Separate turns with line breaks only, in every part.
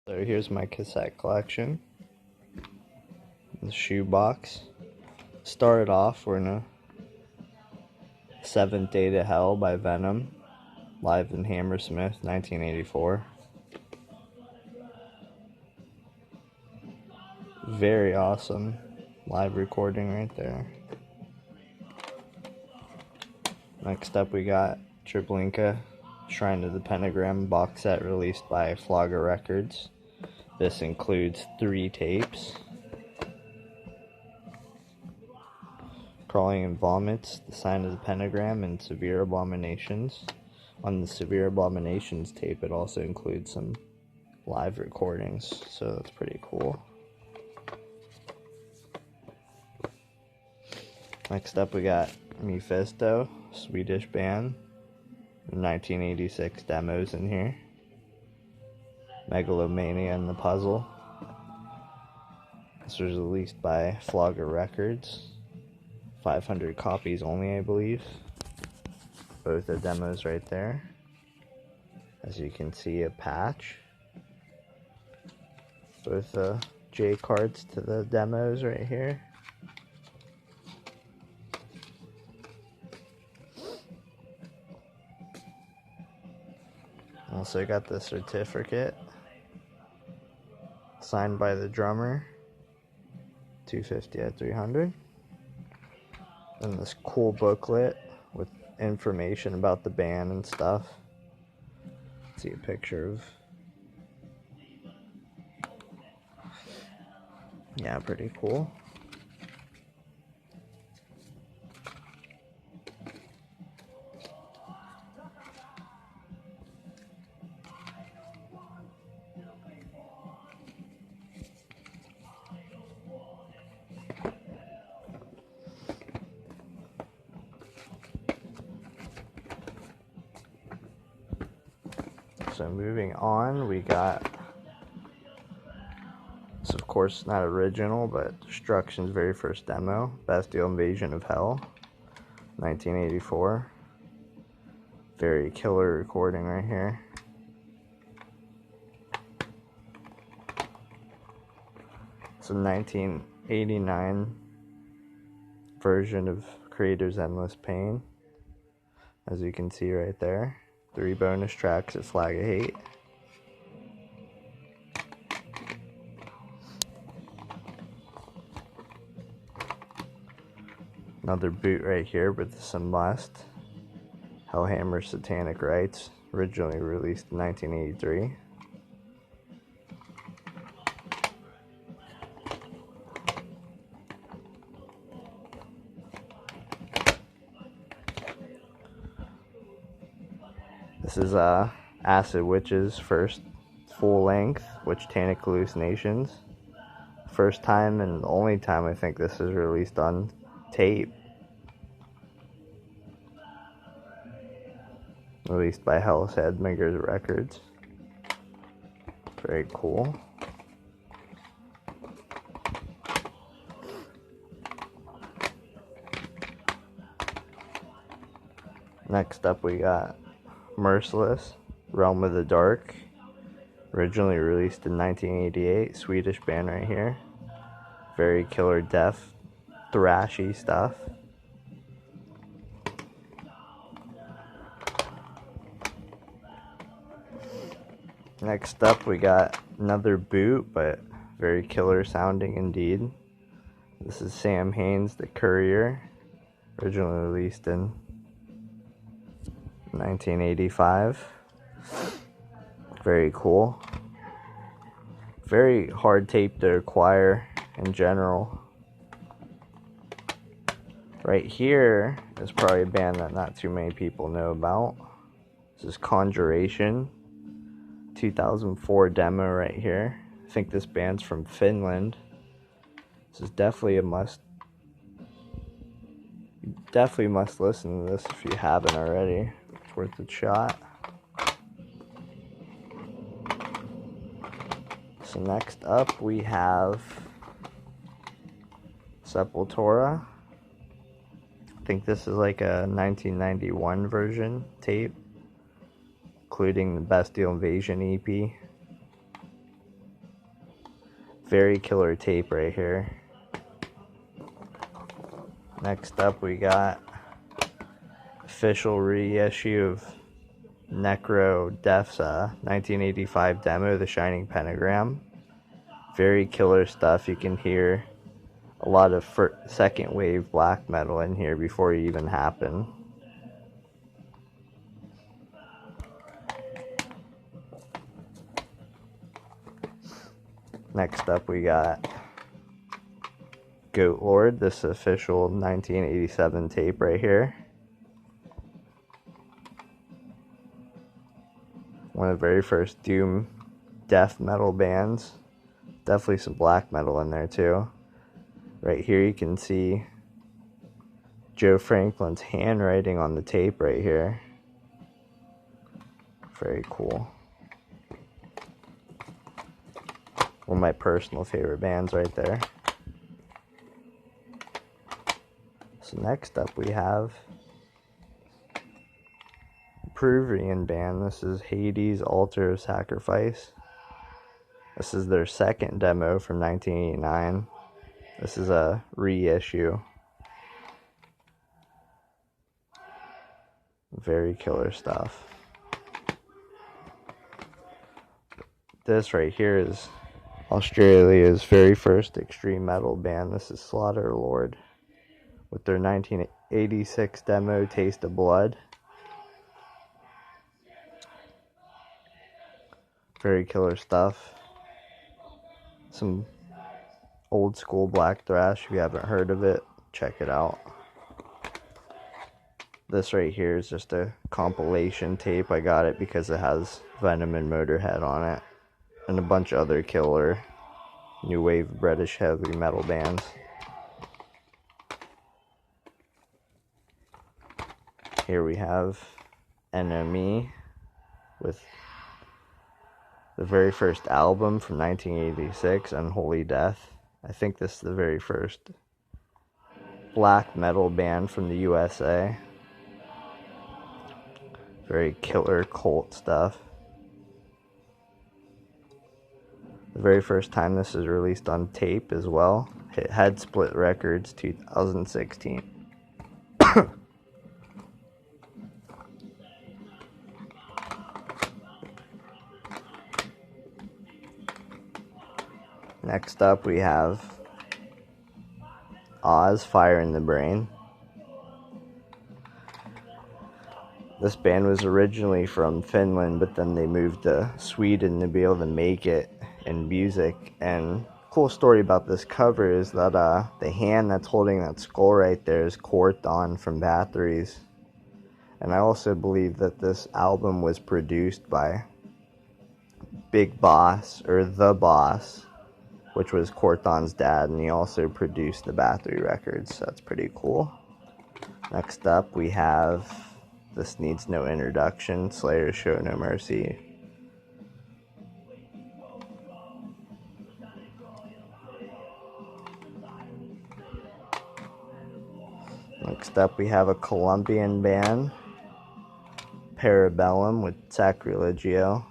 So here's my cassette collection. The shoebox. Started off, we're in a Seventh Day to Hell by Venom, live in Hammersmith, 1984. Very awesome live recording right there. Next up we got Treblinka, Shrine of the Pentagram box set released by Flogger Records. This includes 3 tapes. Crawling and Vomits, The Sign of the Pentagram, and Severe Abominations. On the Severe Abominations tape, it also includes some live recordings, so that's pretty cool. Next up, we got Mephisto, Swedish band. 1986 demos in here. Megalomania and the Puzzle. This was released by Flogger Records. 500 copies only, I believe. Both the demos right there. As you can see, a patch. Both the J cards to the demos right here. Also got the certificate signed by the drummer. 250 at 300. And this cool booklet with information about the band and stuff. See a picture of. Yeah, pretty cool. So moving on, we got, it's of course not original, but Destruction's very first demo, Bestial Invasion of Hell, 1984. Very killer recording right here. It's a 1989 version of Creator's Endless Pain, as you can see right there. 3 bonus tracks at Flag of Hate. Another boot right here with some Must. Hellhammer Satanic Rites, originally released in 1983. This is Acid Witch's first full length, Witchtanic Hallucinations. First time and only time I think this is released on tape. Released by Hell's Head Makers Records. Very cool. Next up we got Merciless, Realm of the Dark, originally released in 1988, Swedish band right here. Very killer death, thrashy stuff. Next up we got another boot, but very killer sounding indeed. This is Sam Hain's The Courier, originally released in 1985. Very cool. Very hard tape to acquire in general. Right here is probably a band that not too many people know about. This is Conjuration, 2004 demo right here. I think this band's from Finland. This is definitely a must. You definitely must listen to this if you haven't already. It's worth a shot. So next up we have Supple Tora. I think this is like a 1991 version tape, including the Bestial Invasion EP. Very killer tape right here. Next up we got official reissue of Necrofe's 1985 demo, The Shining Pentagram. Very killer stuff. You can hear a lot of second wave black metal in here before it even happened. Next up we got Goat Lord, this official 1987 tape right here. One of the very first doom death metal bands. Definitely some black metal in there too. Right here you can see Joe Franklin's handwriting on the tape right here. Very cool. One of my personal favorite bands right there. So next up we have a Peruvian band. This is Hades, Altar of Sacrifice. This is their second demo from 1989. This is a reissue. Very killer stuff. This right here is Australia's very first extreme metal band. This is Slaughter Lord with their 1986 demo, Taste of Blood. Very killer stuff. Some old school black thrash. If you haven't heard of it, check it out. This right here is just a compilation tape. I got it because it has Venom and Motorhead on it, and a bunch of other killer new wave British heavy metal bands. Here we have NME with the very first album from 1986, Unholy Death. I think this is the very first black metal band from the USA. Very killer cult stuff. The very first time this is released on tape as well. It had Split Records 2016. Next up we have Oz, Fire in the Brain. This band was originally from Finland, but then they moved to Sweden to be able to make it in music. And cool story about this cover is that the hand that's holding that skull right there is Corton from Bathories. And I also believe that this album was produced by Big Boss, or The Boss, which was Corton's dad, and he also produced the Bathory records, so that's pretty cool. Next up we have, this needs no introduction, Slayer Show No Mercy. Next up we have a Colombian band, Parabellum with Sacrilegio.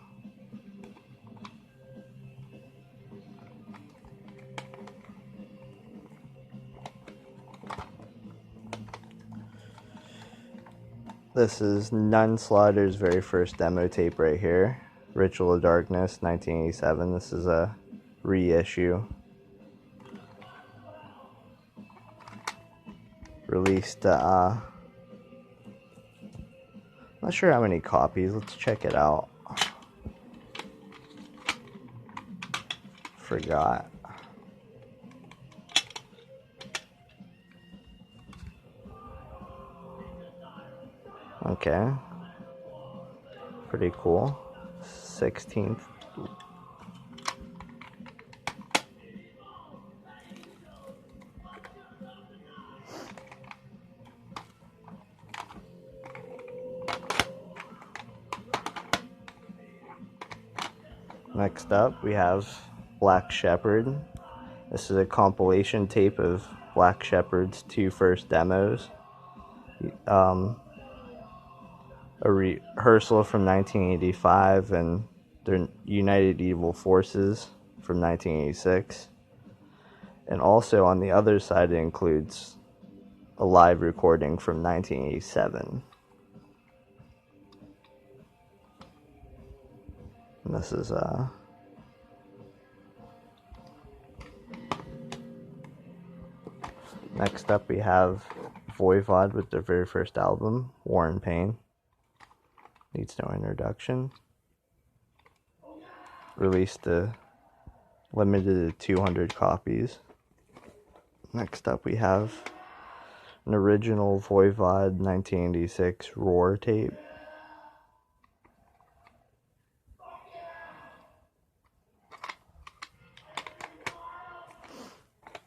This is Nunslaughter's very first demo tape right here. Ritual of Darkness, 1987. This is a reissue. Released, not sure how many copies. Let's check it out. Forgot. Okay, pretty cool. 16th. Next up we have Black Shepherd. This is a compilation tape of Black Shepherd's two first demos. A rehearsal from 1985 and their United Evil Forces from 1986. And also on the other side, it includes a live recording from 1987. And this is next up we have Voivod with their very first album, War and Pain. Needs no introduction. Released limited to 200 copies. Next up we have an original Voivod 1986 Roar tape.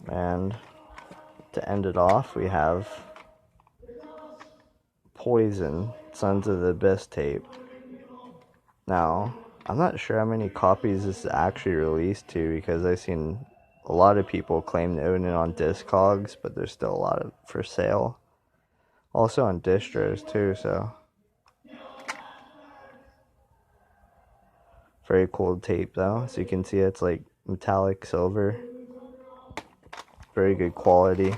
And to end it off, we have Poison, Sons of the Abyss tape. Now, I'm not sure how many copies this is actually released to, because I've seen a lot of people claim to own it on Discogs, but there's still a lot of for sale. Also on distros too, so. Very cool tape though. As you can see, it's like metallic silver. Very good quality.